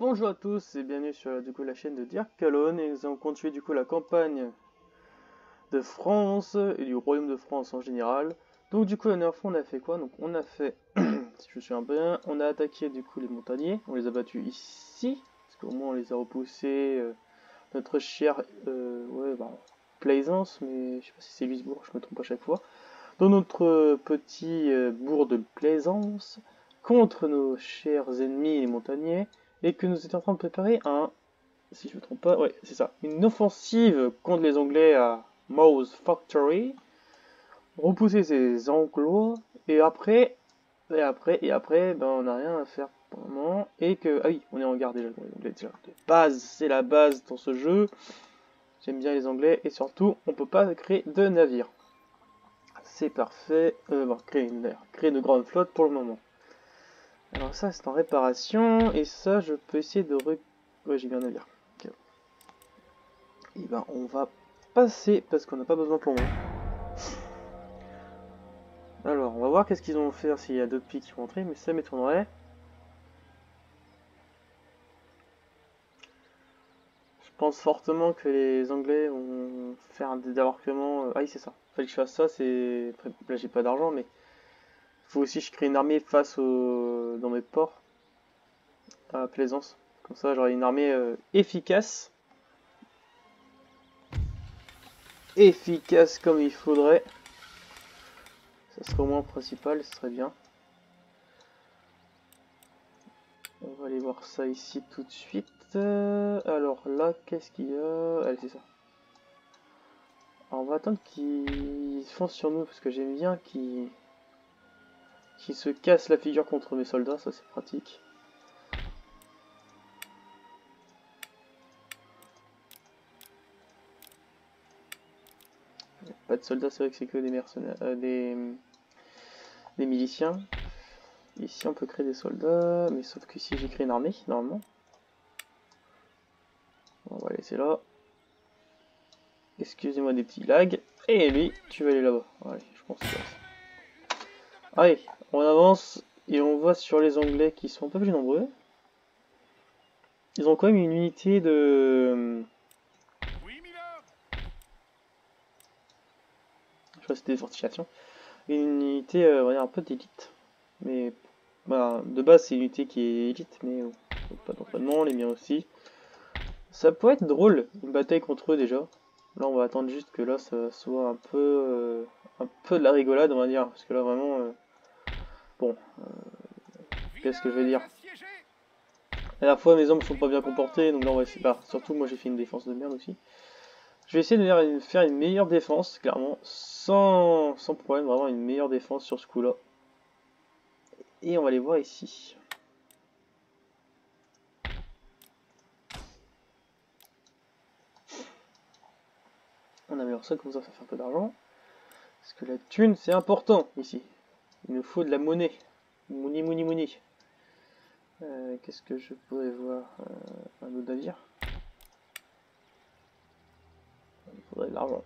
Bonjour à tous et bienvenue sur la chaîne de Dirk Calonne et nous allons continuer la campagne de France et du Royaume de France en général. Donc la dernière fois on a fait quoi? Donc on a fait, si je me souviens bien, on a attaqué les montagniers, on les a battus ici, parce qu'au moins on les a repoussés, notre cher, Plaisance, mais je sais pas si c'est Wisbourg, je me trompe à chaque fois, dans notre petit bourg de Plaisance, contre nos chers ennemis les montagniers, et que nous étions en train de préparer si je me trompe pas, ouais, c'est ça, une offensive contre les Anglais à Mouse Factory, repousser ces Anglois, et après, ben on n'a rien à faire pour le moment, ah oui, on est en garde déjà, déjà, de base, c'est la base dans ce jeu, j'aime bien les Anglais, et surtout, on peut pas créer de navires. C'est parfait, créer une grande flotte pour le moment. Alors ça c'est en réparation, et ça je peux essayer de ouais, j'ai bien un navire. Okay. Et ben on va passer, parce qu'on n'a pas besoin de plomb. Alors on va voir qu'est-ce qu'ils vont faire s'il y a d'autres pays qui vont entrer, mais ça m'étonnerait. Je pense fortement que les Anglais vont faire des débarquements. Ah oui c'est ça, fallait que je fasse ça, c'est... Là j'ai pas d'argent, mais faut aussi que je crée une armée dans mes ports, à Plaisance. Comme ça j'aurai une armée efficace comme il faudrait. Ça serait au moins principal, ce serait bien. On va aller voir ça ici tout de suite. Alors là, qu'est-ce qu'il y a? Allez, c'est ça. Alors on va attendre qu'ils foncent sur nous, parce que j'aime bien qu'ils se cassent la figure contre mes soldats, ça c'est pratique. Pas de soldats, c'est vrai que c'est que des mercenaires, des miliciens. Ici on peut créer des soldats, mais sauf que si j'ai créé une armée, normalement. On va laisser là. Excusez-moi des petits lags. Et lui, tu vas aller là-bas. Allez, je pense que c'est ça. Allez, on avance et on voit sur les Anglais qui sont un peu plus nombreux. Ils ont quand même une unité de... Je crois que c'était des fortifications. Une unité, on va dire un peu d'élite. Mais bah, de base c'est une unité qui est élite, mais pas d'entraînement, les miens aussi. Ça pourrait être drôle, une bataille contre eux déjà. Là on va attendre juste que là ça soit un peu de la rigolade on va dire. Parce que là vraiment... bon, qu'est-ce que je vais dire? À la fois mes hommes sont pas bien comportés, donc là on va essayer... Bah, surtout moi j'ai fait une défense de merde aussi. Je vais essayer de faire une meilleure défense, clairement, sans problème, vraiment une meilleure défense sur ce coup-là. Et on va les voir ici. On améliore ça, comme ça fait un peu d'argent. Parce que la thune, c'est important, ici. Il nous faut de la monnaie. Money. Qu'est-ce que je pourrais voir? Un autre navire. Il faudrait de l'argent.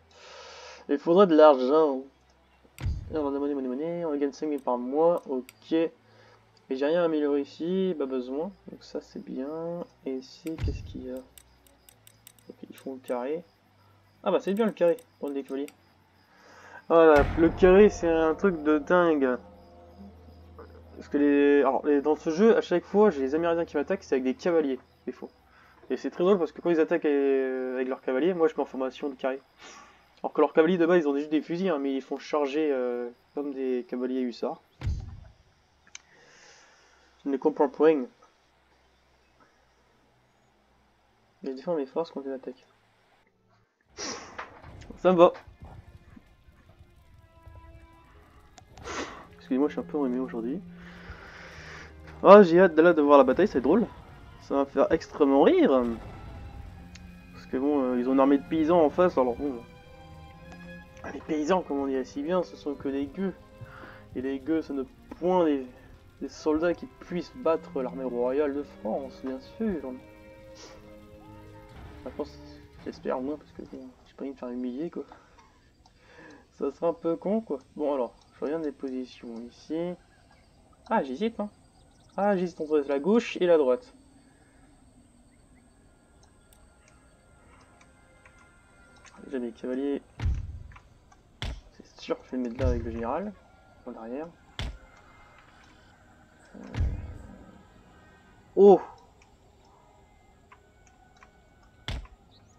Il faudrait de l'argent. Alors, monnaie. On gagne 5000 par mois, ok. Et j'ai rien amélioré ici, pas besoin. Donc ça, c'est bien. Et ici, qu'est-ce qu'il y a? Ok, ils font le carré. Ah bah c'est bien le carré pour les cavaliers. Voilà, le carré c'est un truc de dingue. Parce que dans ce jeu, à chaque fois, j'ai les Amérindiens qui m'attaquent, c'est avec des cavaliers, des fois. Et c'est très drôle parce que quand ils attaquent avec leurs cavaliers, moi je mets en formation de carré. Alors que leurs cavaliers de base, ils ont juste des fusils, hein, mais ils font charger comme des cavaliers hussards. Je ne comprends point. Mais je défends mes forces contre une attaque. Ça me va. Excusez-moi, je suis un peu enrhumé aujourd'hui. Ah, j'ai hâte de voir la bataille, c'est drôle. Ça va me faire extrêmement rire. Parce que bon, ils ont une armée de paysans en face, alors bon... Les paysans, comme on dit si bien, ce sont que des gueux. Et les gueux, ce ne point des soldats qui puissent battre l'armée royale de France, bien sûr. Je pense, j'espère moins, parce que bon, j'ai pas envie de me faire humilier, quoi. Ça sera un peu con, quoi. Bon, alors, je regarde les positions ici. Ah, j'hésite, hein. Ah, j'hésite entre la gauche et la droite. déjà mes cavaliers. C'est sûr que je vais le mettre là avec le général. En arrière. Oh!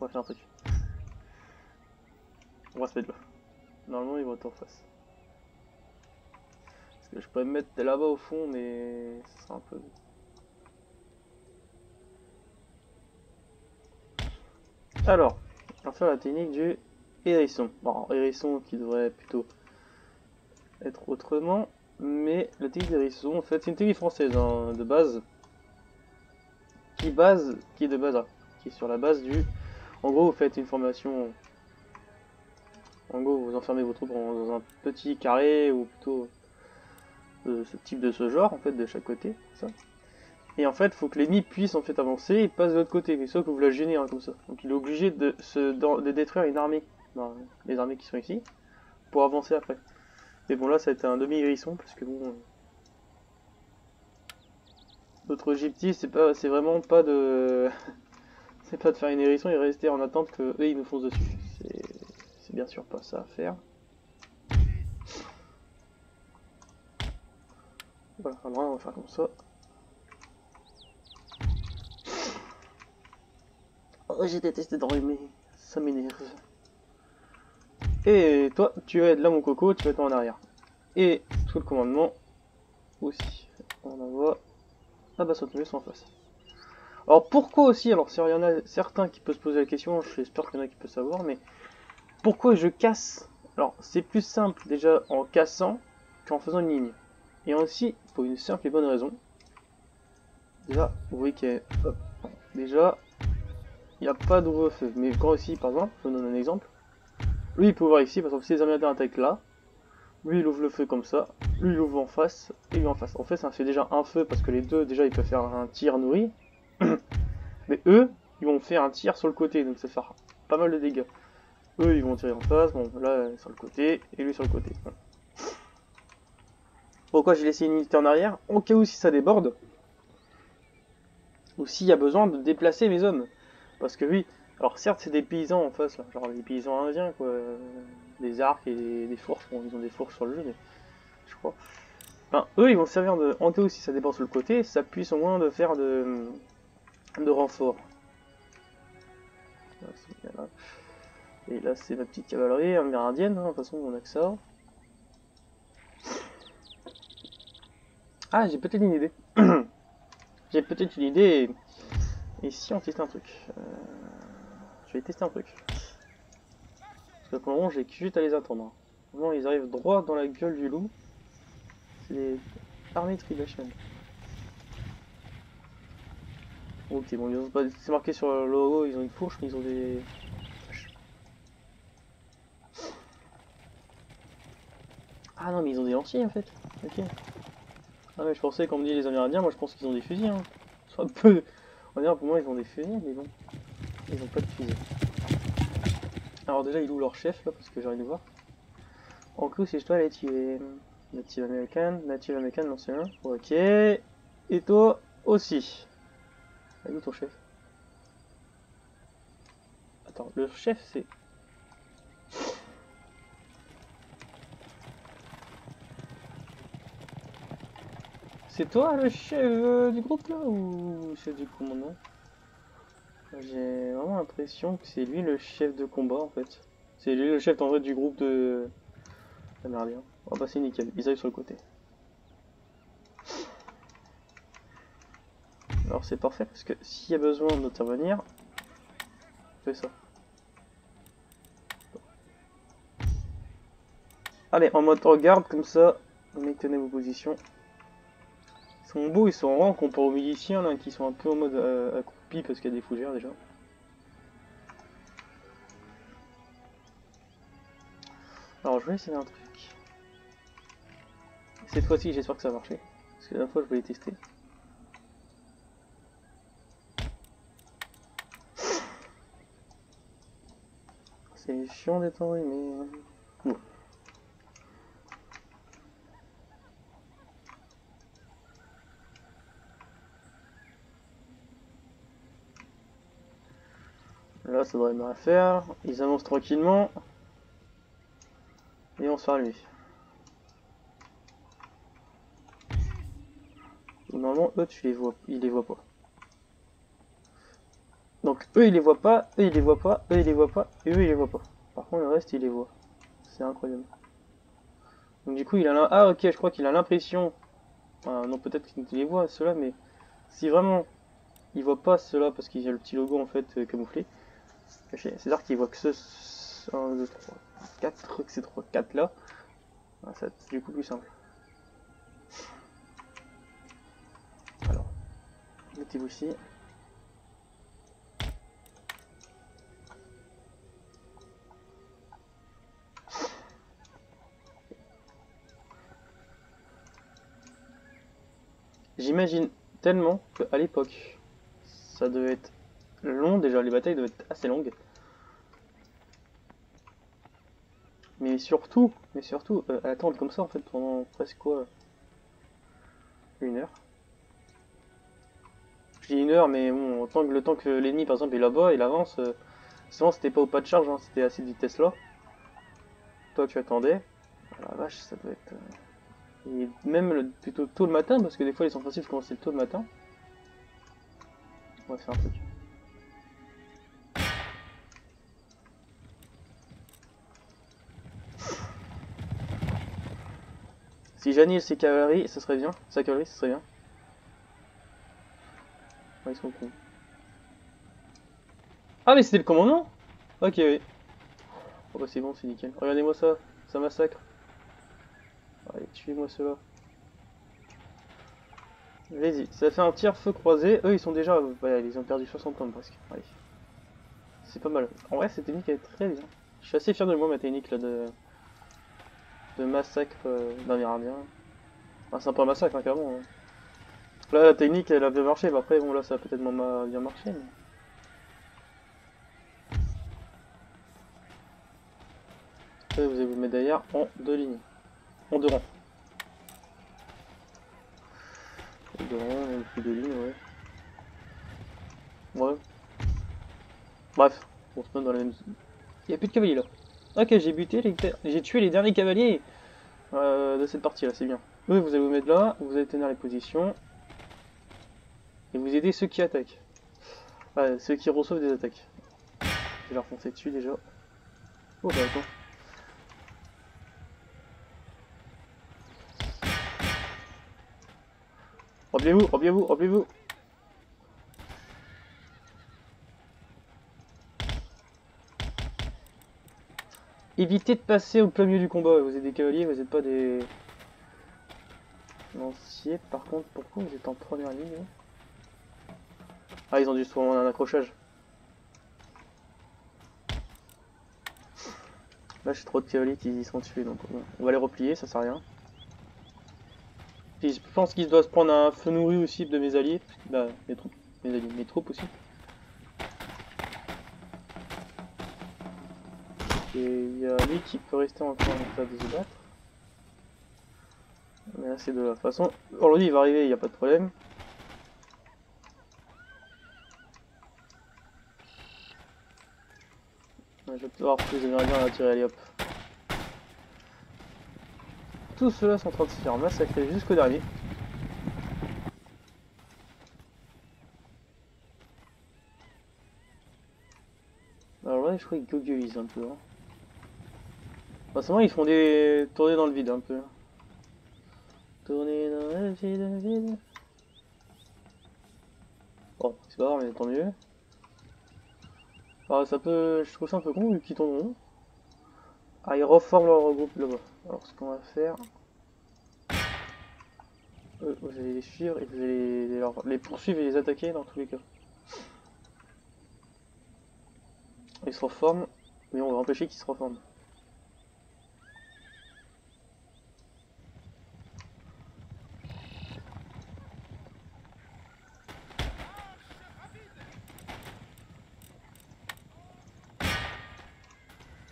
On va faire un truc. On va se mettre là. Normalement, ils vont être en face. Parce que je pourrais me mettre là-bas au fond, mais ça sera un peu... Alors, on va faire la technique du hérisson. Bon, hérisson qui devrait plutôt être autrement, mais la technique d'hérisson, en fait, c'est une technique française hein, de base, qui est de base, hein, qui est sur la base du... En gros, vous faites une formation... En gros, vous enfermez vos troupes dans un petit carré, ou plutôt ce type de ce genre, en fait, de chaque côté, ça. Et en fait, il faut que l'ennemi puisse en fait avancer et passe de l'autre côté, mais sauf que vous la gênez hein, comme ça. Donc il est obligé de détruire une armée, les armées qui sont ici, pour avancer après. Mais bon là ça a été un demi-hérisson, parce que bon... Notre objectif c'est vraiment pas de... c'est pas de faire une hérisson et rester en attente que eux ils nous foncent dessus. C'est bien sûr pas ça à faire. Voilà, alors on va faire comme ça. Oh, j'ai détesté d'enrhumer, ça m'énerve. Et toi, tu vas être là mon coco, tu vas être en arrière. Et sous le commandement aussi. On envoie. Ah bah sauter sont en face. Alors pourquoi aussi, alors s'il y en a certains qui peuvent se poser la question, j'espère qu'il y en a qui peuvent savoir, mais pourquoi je casse? Alors c'est plus simple déjà en cassant qu'en faisant une ligne. Et aussi, pour une simple et bonne raison. Déjà, vous voyez qu'il y a... Hop, déjà, il n'y a pas d'ouvre-feu. Mais quand ici, par exemple, je vous donne un exemple. Lui il peut voir ici, par exemple si les Américains attaquent là, lui il ouvre le feu comme ça, lui il ouvre en face, et lui en face. En fait ça fait déjà un feu parce que les deux déjà ils peuvent faire un tir nourri. Mais eux, ils vont faire un tir sur le côté, donc ça fait pas mal de dégâts. Eux ils vont tirer en face, bon là sur le côté, et lui sur le côté. Bon. Pourquoi j'ai laissé une unité en arrière? Au cas où si ça déborde, ou s'il y a besoin de déplacer mes hommes. Parce que oui, alors certes c'est des paysans en face, là, genre des paysans indiens quoi, des arcs et des fourches, bon ils ont des fourches sur le jeu mais je crois. Enfin, eux ils vont servir de, en cas où si ça déborde sur le côté, ça puisse au moins de faire de renfort. Et là c'est ma petite cavalerie amérindienne, hein, de toute façon on a que ça. Ah j'ai peut-être une idée. J'ai peut-être une idée et si on testait un truc. Je vais tester un truc. Parce que pour le moment j'ai juste à les attendre. Vraiment ils arrivent droit dans la gueule du loup. C'est des armées tribation. Ok bon ils ont pas. C'est marqué sur le logo, ils ont une fourche mais ils ont des. Ah non mais ils ont des lanciers en fait. Ok. Ah mais je pensais quand on me dit les Amérindiens, moi je pense qu'ils ont des fusils. Hein. Soit peu. On va dire pour moi ils ont des fusils, mais bon. Ils ont pas de fusils. Alors déjà ils louent leur chef là parce que j'ai envie de voir. En plus si je dois aller tuer. Native American, l'ancien. Ok. Et toi aussi. Elle est où ton chef? Attends, le chef c'est. C'est toi le chef du groupe là ou le chef du commandement? J'ai vraiment l'impression que c'est lui le chef de combat en fait. C'est lui le chef en vrai du groupe de. Ah merde. Oh bah c'est nickel, ils arrivent sur le côté. Alors c'est parfait parce que s'il y a besoin d'intervenir, on fait ça. Allez, en mode regarde comme ça, maintenez vos positions. Ils sont beaux, ils sont en rang comparé aux miliciens là, qui sont un peu en mode accroupi parce qu'il y a des fougères déjà. Alors je vais essayer un truc. Cette fois-ci j'espère que ça va marcher. Parce que la dernière fois je voulais tester. C'est chiant d'être en vrai mais... Bon. Là, ça devrait bien faire. Ils avancent tranquillement. Et on se fait lui. Normalement, eux, ils les voient pas. Donc, eux, ils les voient pas, eux, ils les voient pas, eux, ils les voient pas, et eux, ils les voient pas. Par contre, le reste, ils les voient. C'est incroyable. Donc, du coup, il a ah, ok, je crois qu'il a l'impression. Non, peut-être qu'il les voit, ceux-là, mais si vraiment il voit pas ceux-là parce qu'il y a le petit logo en fait camouflé, c'est-à-dire qu'il voit que ce 1, 2, 3, 4, que ces 3, 4 là, c'est du coup plus simple. Alors, mettez-vous ici. J'imagine tellement qu'à l'époque, ça devait être long, déjà les batailles devaient être assez longues. Mais surtout, attendre comme ça en fait pendant presque quoi, 1 heure. Je dis 1 heure, mais bon, le temps que l'ennemi par exemple est là-bas, il avance. Souvent c'était pas au pas de charge, hein, c'était à cette vitesse là. Toi tu attendais. Ah la vache, ça doit être. Et même plutôt tôt le matin, parce que des fois les offensives commençaient tôt le matin. On va faire un truc. Si j'annule ses cavaleries, ça serait bien. Sa cavalerie, ça serait bien. Ouais, ils sont cons. Ah, mais c'était le commandant. Ok, oui. Oh bah c'est bon, c'est nickel. Regardez-moi ça, ça massacre. Allez, tuez-moi cela. Vas-y, ça fait un tir feu croisé. Eux, ils sont déjà. Ouais, ils ont perdu 60 hommes presque. Allez. C'est pas mal. En vrai, cette technique elle est très bien. Je suis assez fier de moi, ma technique là de massacre d'Amérindien. Enfin, c'est un peu un massacre, hein, clairement. Hein. Là, la technique elle a bien marché. Bah, après, bon, là, ça a peut-être moins bien marché. Mais... Là, vous allez vous mettre derrière en 2 lignes. En 2 rangs. 2 rangs, plus 2 lignes, ouais. Ouais. Bref, on se met dans la même zone. Il n'y a plus de cavaliers là. Ok, j'ai tué les derniers cavaliers de cette partie là, c'est bien. Eux, vous allez vous mettre là, vous allez tenir les positions. Et vous aidez ceux qui attaquent. Ceux qui reçoivent des attaques. Je vais leur foncer dessus déjà. Oh bah attends. Rappelez-vous, rappelez-vous, rappelez-vous. Évitez de passer au plein milieu du combat. Vous êtes des cavaliers, vous n'êtes pas des lanciers. Par contre, pourquoi vous êtes en première ligne? Ah, ils ont dû se prendre un accrochage. Là, j'ai trop de cavaliers qui sont tués, donc bon, on va les replier, ça sert à rien. Puis je pense qu'ils doivent se prendre un feu nourri aussi de mes alliés. Bah, mes troupes. Mes alliés, mes troupes aussi. Et il y a lui qui peut rester encore en état de se battre. Mais là, c'est de la façon. Alors lui, il va arriver, il n'y a pas de problème. Je vais pouvoir plus de Amérindiens à la tirer, allez hop. Tous ceux-là sont en train de se faire massacrer jusqu'au dernier. Alors là, je crois qu'ils goguelisent un peu. Hein. Forcément, ils font des tournées dans le vide un peu. Tourner dans le vide. Bon, c'est pas grave, mais tant mieux. Ah, ça peut. Je trouve ça un peu con vu qu'ils tournent rond. Ah, ils reforment leur groupe là-bas. Alors, ce qu'on va faire. Vous allez les suivre et vous allez les poursuivre et les attaquer dans tous les cas. Ils se reforment, mais on va empêcher qu'ils se reforment.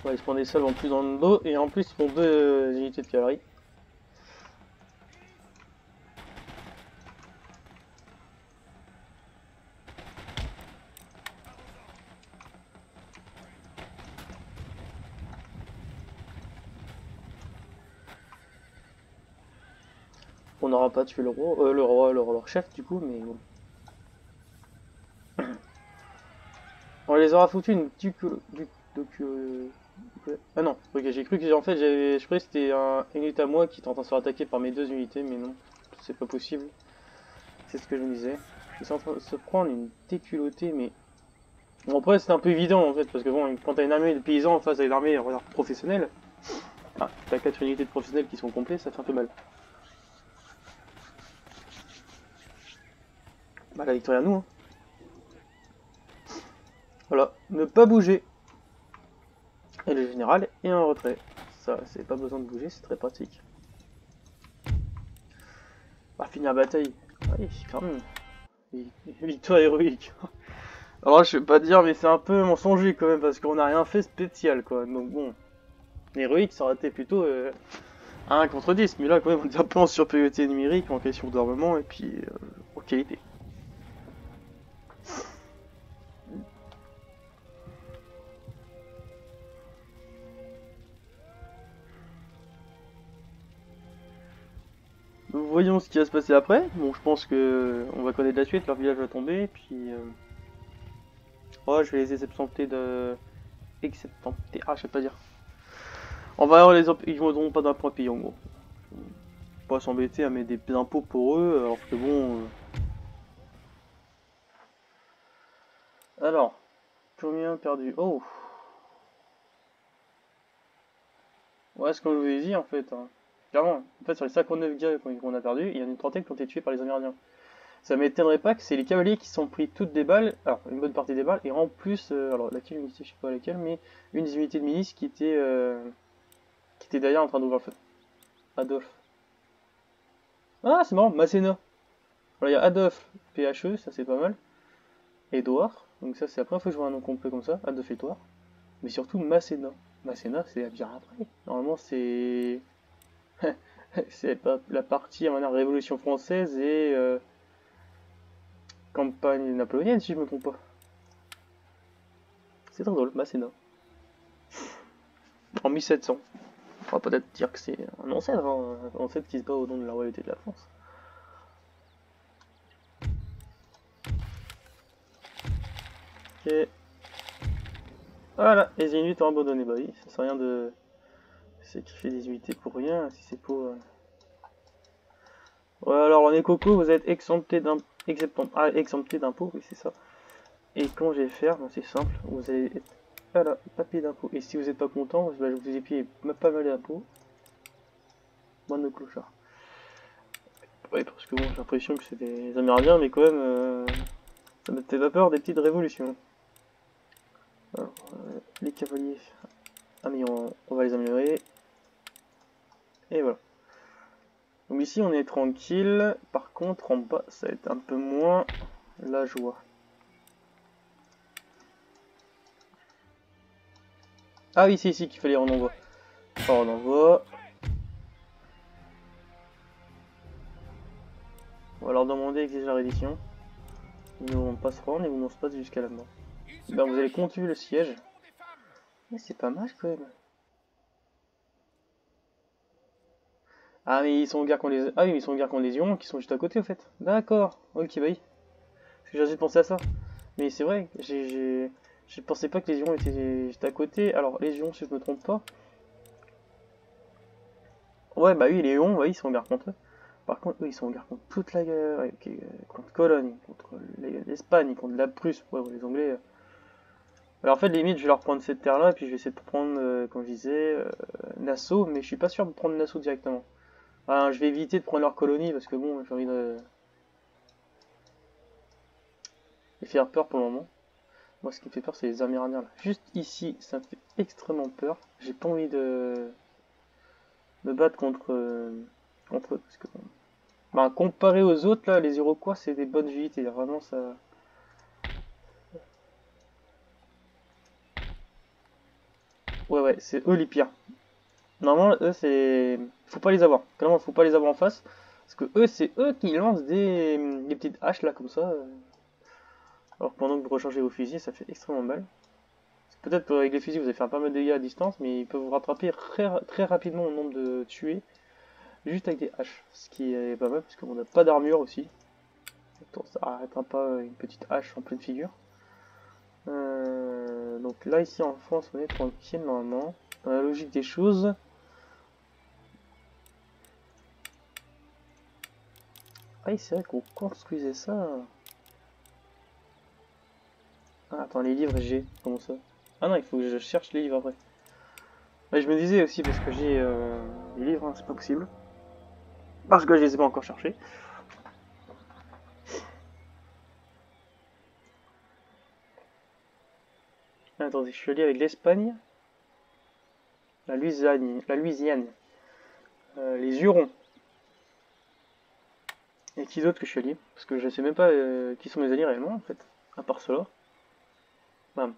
Ouais, ils se prennent des salves en plus dans le dos et en plus ils font 2 unités de cavalerie. qu'on n'aura pas tué le roi, leur chef du coup, mais bon. On les aura foutu une ah non, ok, j'ai cru que en fait je croyais que c'était une unité à moi qui était en train de se faire attaquer par mes 2 unités, mais non, c'est pas possible. C'est ce que je me disais. Ils sont en train de se prendre une déculottée, mais bon, après c'est un peu évident en fait, parce que bon, quand t'as une armée de paysans en face à une armée professionnelle, ah, t'as 4 unités de professionnels qui sont complets, ça fait un peu mal. Bah la victoire à nous, hein. Voilà, ne pas bouger. Et le général est en retrait. Ça, c'est pas besoin de bouger, c'est très pratique. On va finir la bataille. Oui, quand même. Victoire héroïque. Alors là, je vais pas dire, mais c'est un peu mensonger quand même, parce qu'on n'a rien fait spécial, quoi. Donc bon, héroïque, ça aurait été plutôt 1 contre 10. Mais là, quand même, on est un peu en supériorité numérique, en question d'armement, et puis en qualité. Voyons ce qui va se passer après. Bon, je pense que on va connaître la suite, leur village va tomber, puis... Oh, je vais les excepter de... Excepter... Ah, je sais pas dire. On va avoir ils ne donneront pas d'impôts à payer en gros. Pas s'embêter à mettre des impôts pour eux, alors que bon... Alors, combien perdu? Oh! Ouais, c'est comme je vous ai dit en fait. Hein. Clairement, en fait, sur les 59 gars qu'on a perdu, il y en a une trentaine qui ont été tués par les Amérindiens. Ça m'étonnerait pas que c'est les cavaliers qui sont pris toutes des balles, alors une bonne partie des balles, et en plus, alors laquelle unité, je sais pas laquelle, mais une des unités de milice qui était derrière en train d'ouvrir le feu. Adolphe. Ah, c'est marrant, Masséna. Voilà, il y a Adolphe, PHE, ça c'est pas mal. Édouard, donc ça c'est la première fois que je vois un nom complet comme ça, Adolphe Édouard. Mais surtout Masséna. Masséna, c'est bien après. Normalement, c'est. C'est pas la partie, on va dire, Révolution française et campagne napoléonienne, si je me trompe pas. C'est très drôle, Masséna. En 1700. On va peut-être dire que c'est un ancêtre, hein, un ancêtre qui se bat au nom de la royauté de la France. Ok. Voilà, les Inuits ont abandonné. Bah oui, ça sert à rien de sacrifier des unités pour rien, si c'est pour... Ouais, alors en écoco, vous êtes exempté d'impôts, oui c'est ça. Et comment je vais faire? C'est simple, vous allez être... Voilà, pas payer d'impôts. Et si vous n'êtes pas content, je vous ai payé pas mal d'impôts. Moins de clochards. Ouais, parce que bon, j'ai l'impression que c'est des Amérindiens, mais quand même, ça me fait pas peur des petites révolutions. Alors, les cavaliers, ah mais on va les améliorer. Et voilà. Donc ici on est tranquille, par contre en bas ça va être un peu moins la joie. Ah oui c'est ici qu'il fallait on envoie. Alors on envoie. On va leur demander d'exiger la reddition. Ils ne vont pas se rendre et vous n'ont pas jusqu'à la mort. Ben vous allez continuer le siège. Mais c'est pas mal quand même. Ah mais ils sont en guerre contre les... Ah oui mais ils sont en guerre contre les Hurons qui sont juste à côté au fait. D'accord, ok bah oui. Parce que j'ai juste pensé à ça. Mais c'est vrai, je pensais pas que les Hurons étaient juste à côté. Alors les Hurons si je me trompe pas. Ouais bah oui les Hurons, ouais, ils sont en guerre contre eux. Par contre eux ils sont en guerre contre toute la guerre. Ouais, okay, contre Cologne, contre l'Espagne, contre la Prusse, ouais, les Anglais. Alors en fait limite je vais leur prendre cette terre là et puis je vais essayer de prendre, comme je disais, Nassau, mais je suis pas sûr de prendre Nassau directement. Enfin, je vais éviter de prendre leur colonie parce que bon j'ai envie de les faire peur pour le moment. Moi ce qui me fait peur c'est les Amérindiens là. Juste ici ça me fait extrêmement peur. J'ai pas envie de me battre contre eux parce que bah, comparé aux autres là, les Iroquois c'est des bonnes unités, vraiment ça. Ouais c'est eux les pires. Normalement, eux, c'est... Faut pas les avoir. Clairement, faut pas les avoir en face. Parce que eux, c'est eux qui lancent des petites haches, là, comme ça. Alors que pendant que vous rechargez vos fusils, ça fait extrêmement mal. Peut-être qu'avec les fusils, vous allez faire pas mal de dégâts à distance, mais ils peuvent vous rattraper très rapidement au nombre de tués. juste avec des haches, ce qui est pas mal parce qu'on n'a pas d'armure aussi. Attends, ça arrêtera pas une petite hache en pleine figure. Donc là ici en France on est tranquille normalement. Dans la logique des choses. Ah oui, c'est vrai qu'on construisait ça. Ah, attends, les livres j'ai. Comment ça? Ah non, il faut que je cherche les livres après. Ouais, je me disais aussi parce que j'ai les livres, hein, c'est pas possible. Parce que je les ai pas encore cherchés. Attendez, je suis allé avec l'Espagne, la Louisiane, les Hurons. Et qui d'autre que je suis allié? Parce que je sais même pas qui sont mes alliés réellement en fait, à part cela. Bam.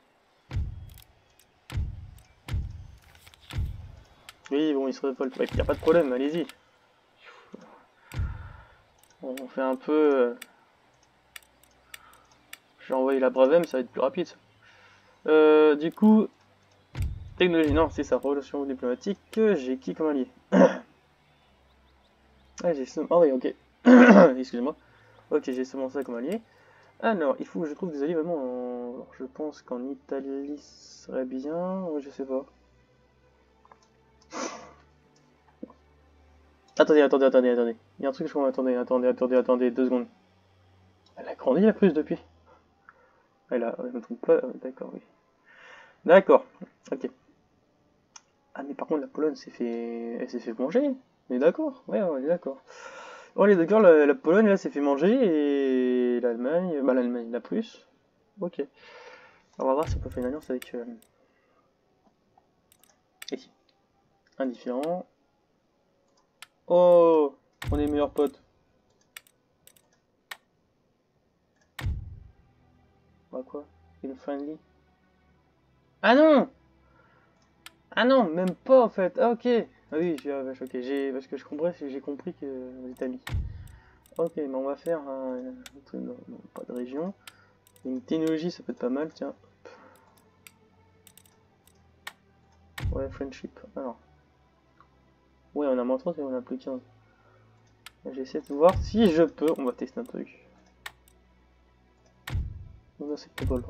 Oui, bon, il se révolte. Il n'y a pas de problème, allez-y. On fait un peu. Je vais envoyer la Bravem, ça va être plus rapide. Du coup, technologie, non, c'est ça, relation diplomatique. J'ai qui comme allié? Ah, j'ai ce. Ah oui, ok. Excusez-moi. Ok, j'ai seulement ça comme allié. Alors, il faut que je trouve des alliés vraiment en... Alors, je pense qu'en Italie serait bien, ou je sais pas. Attendez. Il y a un truc que je vois, attendez, 2 secondes. Elle a grandi la Prusse depuis. Elle a, je me trompe pas, d'accord, oui. D'accord, ok. Ah, mais par contre, la Pologne elle s'est fait manger. On est d'accord? Ouais, on est d'accord. On est d'accord, la Pologne, là, s'est fait manger, et l'Allemagne, bah l'Allemagne, la Prusse. Ok. Alors, on va voir si on peut faire une alliance avec... ici. Indifférent. Oh, on est meilleurs potes. Bah quoi? In friendly? Ah non! Ah non, même pas en fait. Ah ok. Ah oui, ok. Parce que j'ai compris que vous êtes amis. Ok, mais on va faire un truc, non, pas de région. Une technologie, ça peut être pas mal, tiens. Ouais, friendship. Alors. Ouais, on a moins 30 et on a plus 15. J'essaie de voir si je peux. On va tester un truc. Non, c'est pas bon.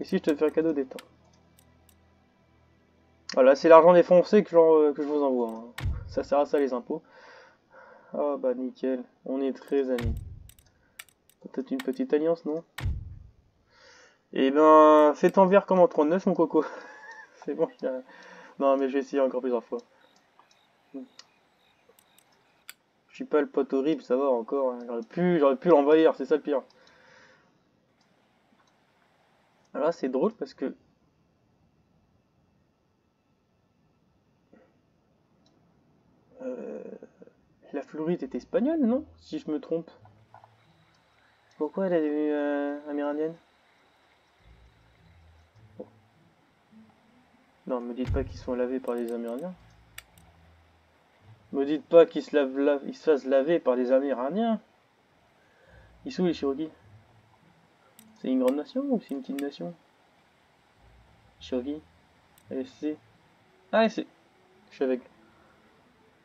Et si je te fais un cadeau d'état? Voilà, c'est l'argent défoncé que je vous envoie, hein. Ça sert à ça les impôts. Ah bah nickel, on est très amis. Peut-être une petite alliance, non? Eh ben, fais ton verre comme en 39, mon coco. C'est bon, non, mais je vais essayer encore plusieurs fois. Je suis pas le pote horrible, ça va encore, hein. J'aurais pu l'envahir, c'est ça le pire. Alors là, c'est drôle parce que... euh, la Floride est espagnole, non? Si je me trompe. Pourquoi elle est devenue amérindienne? Non, me dites pas qu'ils sont lavés par les Amérindiens. Me dites pas qu'ils ils se fassent laver par les Amérindiens. Ils sont où les Cherokees? C'est une grande nation ou c'est une petite nation? Cherokee, LSC. Ah, c'est. Je suis avec.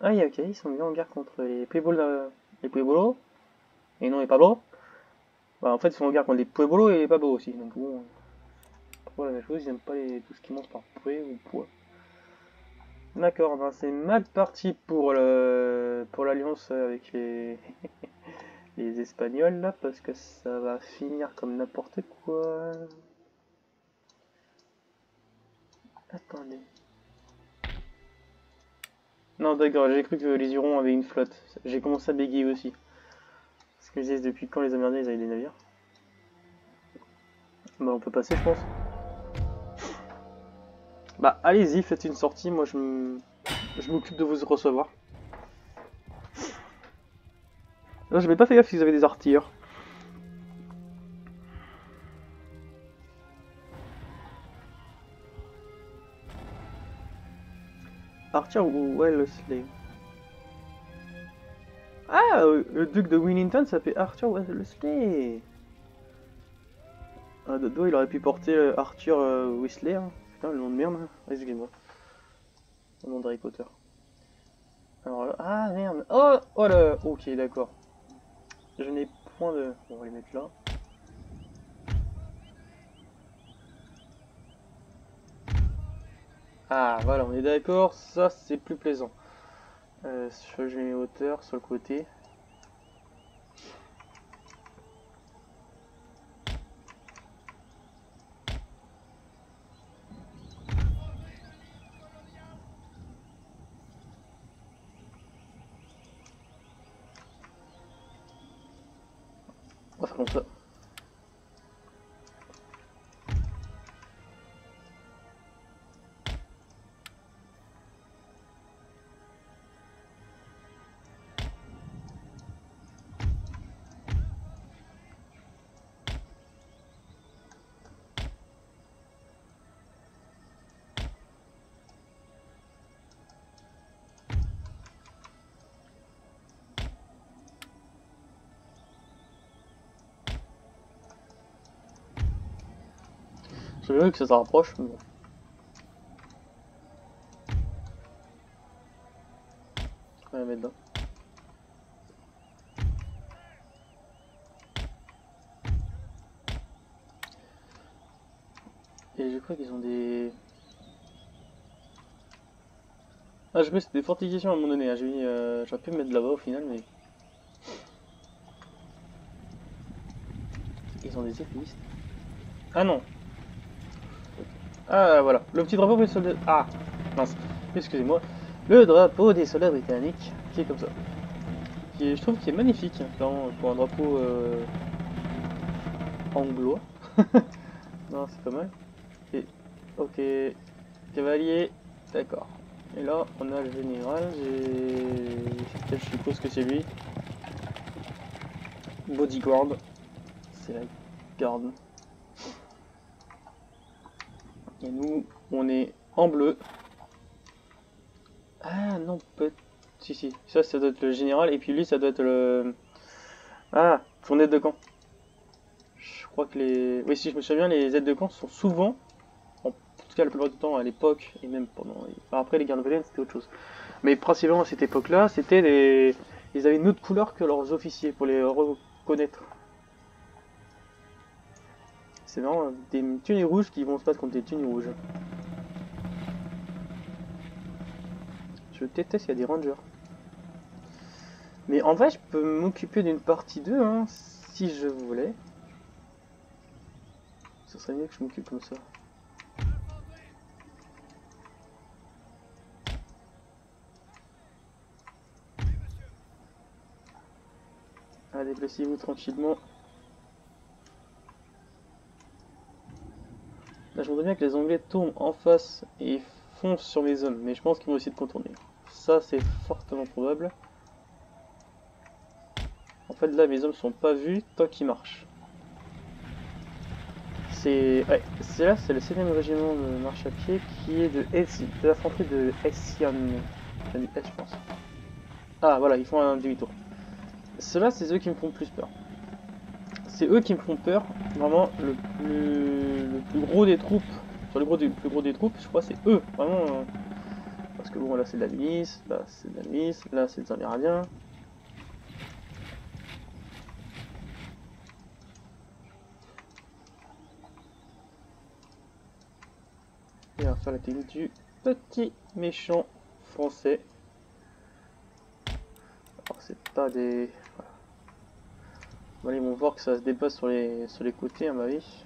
Ah, oui, ok, ils sont mis en guerre contre les Pueblos. Les Pueblos. Et non, les Pablos. Bah, en fait, ils sont en guerre contre les Pueblos et les Pablos aussi. Donc, bon, pas la même chose, ils aiment pas tout ce qui monte par pouet ou poids. D'accord, ben c'est mal parti pour l'alliance avec les Espagnols là, parce que ça va finir comme n'importe quoi. Attendez. Non, d'accord, j'ai cru que les Hurons avaient une flotte. J'ai commencé à bégayer aussi. Parce que je disais depuis quand les Amérindiens ils avaient des navires. Bah on peut passer je pense. Bah allez-y, faites une sortie, moi je m'occupe de vous recevoir. Là j'avais pas fait gaffe si vous avez des artilleurs. Arthur ou Wellesley? Ah, le duc de Wellington s'appelait Arthur Wellesley. Ah, Dodo, il aurait pu porter Arthur Weasley, hein. Putain, le nom de merde, hein. Excusez-moi. Le nom d'Harry Potter. Alors là... Ah merde. Oh, oh là. Ok, d'accord. Je n'ai point de... On va les mettre là. Ah voilà, on est d'accord, ça c'est plus plaisant. Je mets mes hauteurs sur le côté. On va faire comme ça. J'ai vu que ça se rapproche, mais bon. On va la mettre là. Et je crois qu'ils ont des... Ah, je crois que c'était des fortifications à un moment donné. Hein. J'aurais pu me mettre là-bas au final, mais... Ils ont des éclistes. Ah non. Ah voilà, le petit drapeau des soldats... Ah, mince, excusez-moi. Le drapeau des soldats britanniques, qui est comme ça. Qui est, je trouve qu'il est magnifique, hein, pour un drapeau anglois. Non, c'est pas mal. Et, ok, cavalier, d'accord. Et là, on a le général, je suppose que c'est lui. Bodyguard, c'est la garde. Et nous, on est en bleu. Ah non, peut-être... Si, ça doit être le général, et puis lui, ça doit être le... Ah, son aide de camp. Je crois que les... Oui, si je me souviens bien, les aides de camp sont souvent, en tout cas la plupart du temps à l'époque, et même pendant... Enfin, après les guerres napoléoniennes, c'était autre chose. Mais principalement à cette époque-là, c'était des... Ils avaient une autre couleur que leurs officiers, pour les reconnaître. C'est vraiment des tenues rouges qui vont se battre contre des tenues rouges. Je déteste, il y a des rangers. Mais en vrai, je peux m'occuper d'une partie d'eux, hein, si je voulais. Ce serait mieux que je m'occupe comme ça. Allez, déplacez-vous tranquillement. Là, je voudrais bien que les Anglais tournent en face et foncent sur mes hommes, mais je pense qu'ils vont essayer de contourner. Ça, c'est fortement probable. En fait, là, mes hommes sont pas vus tant qu'ils marchent. Ouais, là, c'est le 7ème régiment de marche à pied qui est de l'infanterie de Hessian. Enfin, du S, je pense. Ah, voilà, ils font un demi-tour. Ceux-là, c'est eux qui me font plus peur. C'est eux qui me font peur. Vraiment, le plus gros des troupes. Sur le plus gros des troupes, je crois, c'est eux. Vraiment. Parce que bon, là, c'est de la milice. Là, c'est de la milice. Là, c'est des Amérindiens. Et on va faire la technique du petit méchant français. Alors, c'est pas des... Voilà. Bon, ils vont voir que ça se dépasse sur les côtés, à ma avis.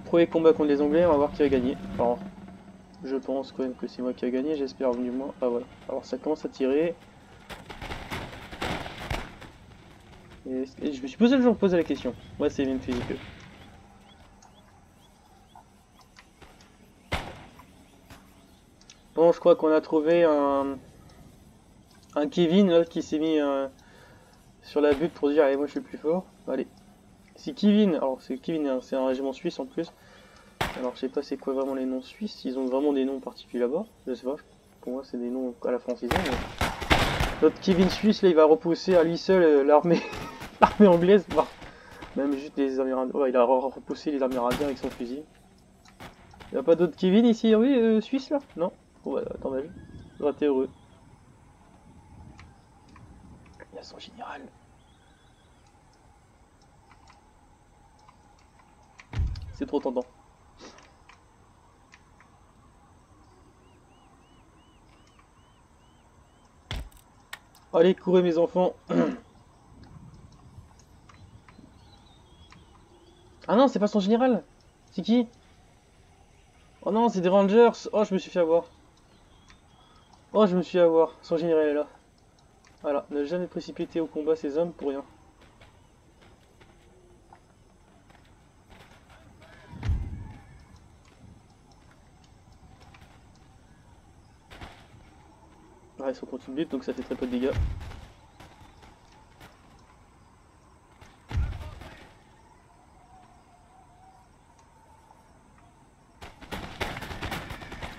Premier combat contre les Anglais, on va voir qui va gagner. Alors, je pense quand même que c'est moi qui a gagné, j'espère du moins. Ah voilà. Alors ça commence à tirer. Et je me suis posé le jour de poser la question. Moi, c'est les mêmes physiques. Bon, je crois qu'on a trouvé un Kevin là, qui s'est mis sur la butte pour dire allez, moi je suis plus fort. Allez. C'est Kevin, alors c'est Kevin, hein, c'est un régiment suisse en plus. Alors je sais pas c'est quoi vraiment les noms suisses, ils ont vraiment des noms particuliers là-bas. Je sais pas, pour moi c'est des noms à la francisaise. Mais... Notre Kevin suisse là il va repousser à lui seul l'armée l'armée anglaise. Bah, même juste les Amérindiens. Ouais, il a repoussé les Amérindiens avec son fusil. Y'a pas d'autres Kevin ici, oui, Suisse là? Non? Bon bah tant mieux. J'aurais été heureux. Il y a son général. C'est trop tentant. Allez, courez mes enfants. Ah non, c'est pas son général. C'est qui? Oh non, c'est des Rangers. Oh, je me suis fait avoir. Oh, je me suis fait avoir. Son général est là. Voilà, ne jamais précipiter au combat ces hommes pour rien. Ouais, ils sont contre une butte, donc ça fait très peu de dégâts.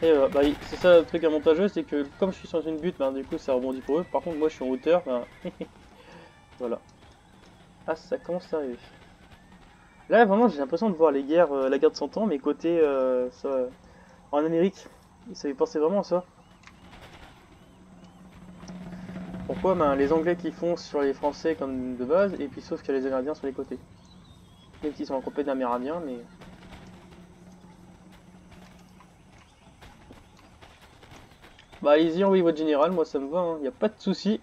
Et bah, c'est ça le truc avantageux, c'est que comme je suis sur une butte, bah, du coup ça rebondit pour eux. Par contre, moi je suis en hauteur, bah, voilà. Ah, ça commence à arriver. Là, vraiment, j'ai l'impression de voir les guerres, la guerre de 100 ans, mais côté en Amérique. Ça fait penser vraiment à ça. Pourquoi? Ben, les Anglais qui foncent sur les Français comme de base, et puis sauf qu'il y a les Amérindiens sur les côtés. Même s'ils sont accompagnés d'Amérindiens, mais... Bah allez-y, envoyez votre général, moi ça me va, y a pas de souci.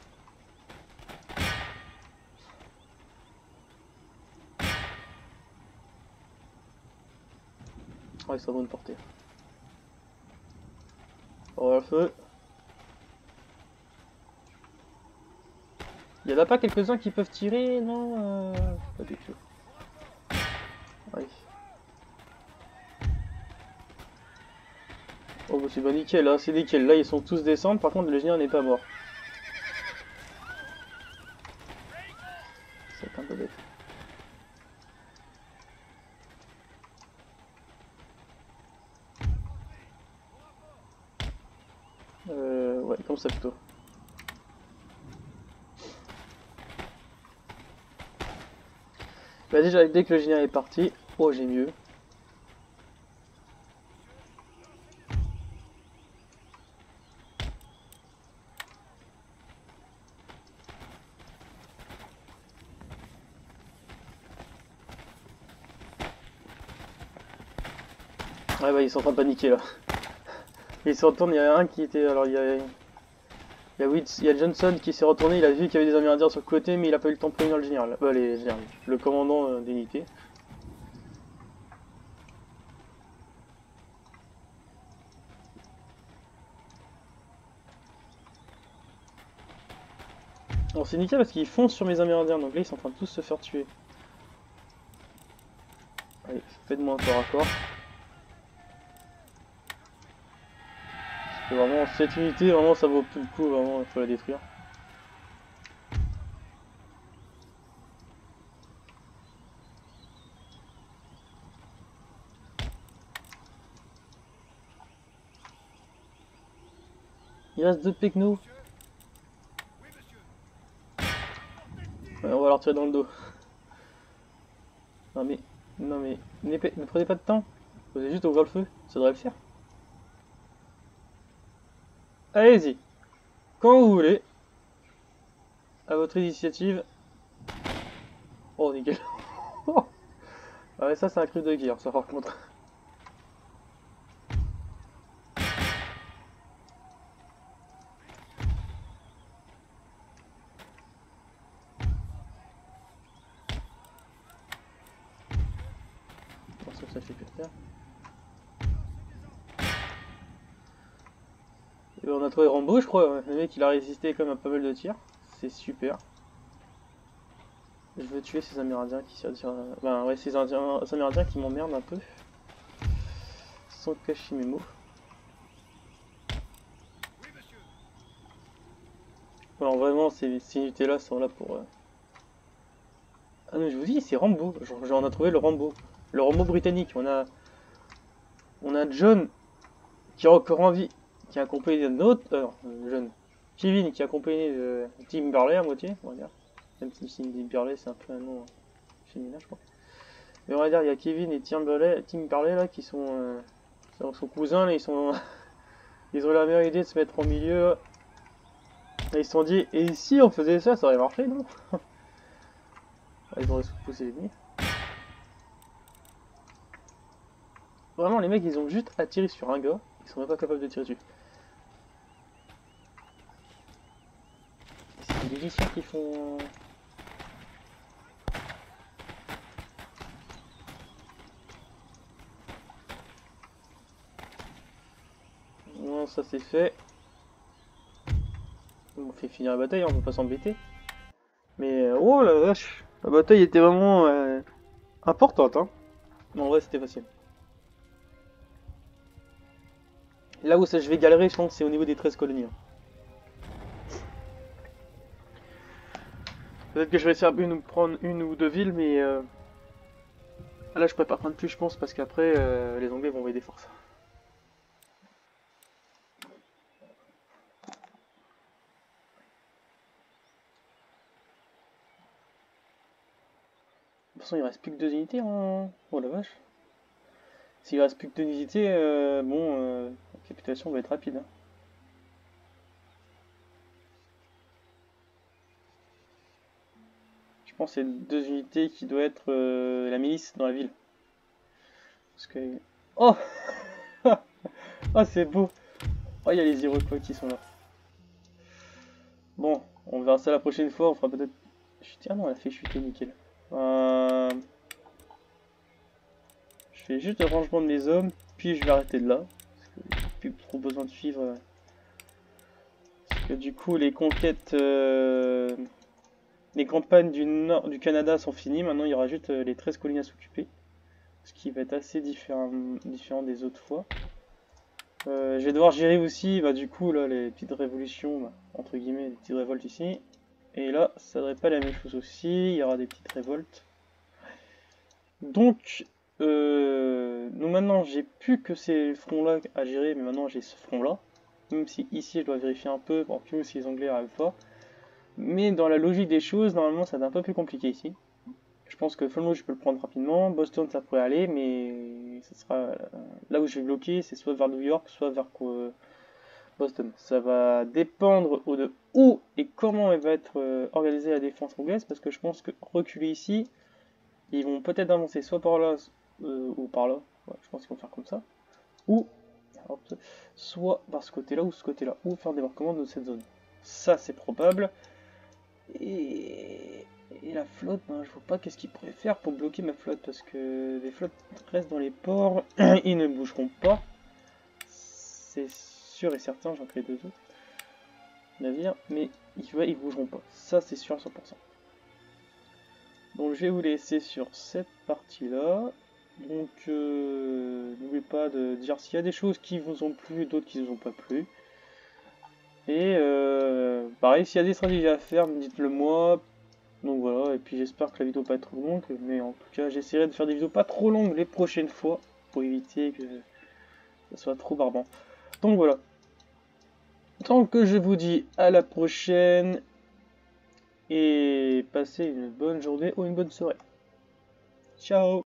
Ouais, ça va une portée. On va le feu. Y en a pas quelques-uns qui peuvent tirer? Non, pas du tout. Allez. Oh bah c'est pas nickel, là, c'est nickel. Là ils sont tous descendus, par contre le général n'est pas mort. C'est un peu bête. Ouais, comme ça plutôt. Bah déjà, dès que le général est parti, oh j'ai mieux. Ouais bah ils sont en train de paniquer là. Ils se retournent, il y a un qui était... Alors il y a Johnson qui s'est retourné, il a vu qu'il y avait des Amérindiens sur le côté, mais il a pas eu le temps de prévenir le général. Les générales. Le commandant d'unité. Bon, c'est nickel parce qu'ils foncent sur mes Amérindiens, donc là ils sont en train de tous se faire tuer. Allez, faites-moi un corps à corps. Parce que vraiment, cette unité, vraiment ça vaut plus le coup, vraiment, il faut la détruire. Il reste 2 pecnos. Ouais, on va leur tirer dans le dos. Non mais, ne prenez pas de temps. Vous avez juste à ouvrir le feu, ça devrait le faire. Allez-y, quand vous voulez. À votre initiative. Oh nickel. Ouais, ça c'est un cri de guerre, ça par contre. Attention, ça fait que faire. Et on a trouvé Rambo, je crois. Ouais. Le mec il a résisté comme à pas mal de tirs. C'est super. Je veux tuer ces Amérindiens qui s'attirent. Ben ouais, ces Amérindiens qui m'emmerdent un peu. Sans cacher mes mots. Alors vraiment, ces unités-là sont là pour... Ah non, je vous dis, c'est Rambo. Genre, on a trouvé le Rambo. Le Rambo britannique. On a John qui est encore en vie, qui est accompagné d'un autre... John. Kevin qui est accompagné de Tim Burley à moitié, on va dire. Même si Tim Burley c'est un peu un nom féminin, je crois. Mais on va dire, il y a Kevin et Tim Burley là qui sont Son cousin, là, ils ont la meilleure idée de se mettre au milieu. Et ils se sont dit, et si on faisait ça, ça aurait marché, non? Ils auraient poussé l'ennemi. Vraiment, les mecs, ils ont juste à tirer sur un gars. Ils sont même pas capables de tirer dessus. C'est les Lyciens qui font... Non, ça c'est fait. On fait finir la bataille, on peut pas s'embêter. Mais oh la vache, la bataille était vraiment importante, hein. Mais en vrai, c'était facile. Là où ça, je vais galérer, je pense, c'est au niveau des 13 colonies. Hein. Peut-être que je vais essayer de prendre une ou deux villes, mais là, je pourrais pas prendre plus, je pense, parce qu'après, les Anglais vont envoyer des forces. De toute façon, il reste plus que 2 unités en... Oh la vache. S'il reste plus que 2 unités, bon, la capitulation va être rapide. Hein. Je pense que c'est 2 unités qui doivent être la milice dans la ville. Parce que... Oh oh, c'est beau. Oh, il y a les Iroquois qui sont là. Bon, on verra ça la prochaine fois. On fera peut-être... Ah non, elle a fait chuter, nickel. Je fais juste le rangement de mes hommes, puis je vais arrêter de là. Parce que j'ai plus trop besoin de suivre. Parce que du coup, les conquêtes... Les campagnes du nord du Canada sont finies. Maintenant, il y aura juste les 13 collines à s'occuper. Ce qui va être assez différent des autres fois. Je vais devoir gérer aussi, bah, du coup, là, les petites révolutions, bah, entre guillemets, les petites révoltes ici. Et là, ça devrait pas la même chose aussi, il y aura des petites révoltes. Donc, maintenant, j'ai plus que ces fronts-là à gérer, mais maintenant j'ai ce front-là. Même si ici, je dois vérifier un peu, pour que si les Anglais arrivent pas. Mais dans la logique des choses, normalement, ça va être un peu plus compliqué ici. Je pense que Falmouth, je peux le prendre rapidement. Boston, ça pourrait aller, mais ce sera là où je vais bloquer, c'est soit vers New York, soit vers Boston. Ça va dépendre de où et comment elle va être organisée la défense anglaise, parce que je pense que reculer ici, ils vont peut-être avancer soit par là ou par là. Ouais, je pense qu'ils vont faire comme ça. Ou soit par ce côté-là ou ce côté-là, ou faire des débarquement de cette zone. Ça, c'est probable. Et la flotte, ben, je vois pas qu'est-ce qu'ils pourraient faire pour bloquer ma flotte, parce que les flottes restent dans les ports, ils ne bougeront pas. C'est sûr et certain, j'en crée 2 autres navires, mais ils bougeront pas. Ça, c'est sûr à 100%. Donc je vais vous laisser sur cette partie-là. Donc n'oubliez pas de dire s'il y a des choses qui vous ont plu, d'autres qui ne vous ont pas plu. Et pareil, s'il y a des stratégies à faire, dites-le moi. Donc voilà, et puis j'espère que la vidéo va pas être trop longue, mais en tout cas j'essaierai de faire des vidéos pas trop longues les prochaines fois, pour éviter que ça soit trop barbant. Donc voilà. Donc je vous dis à la prochaine, et passez une bonne journée ou une bonne soirée. Ciao!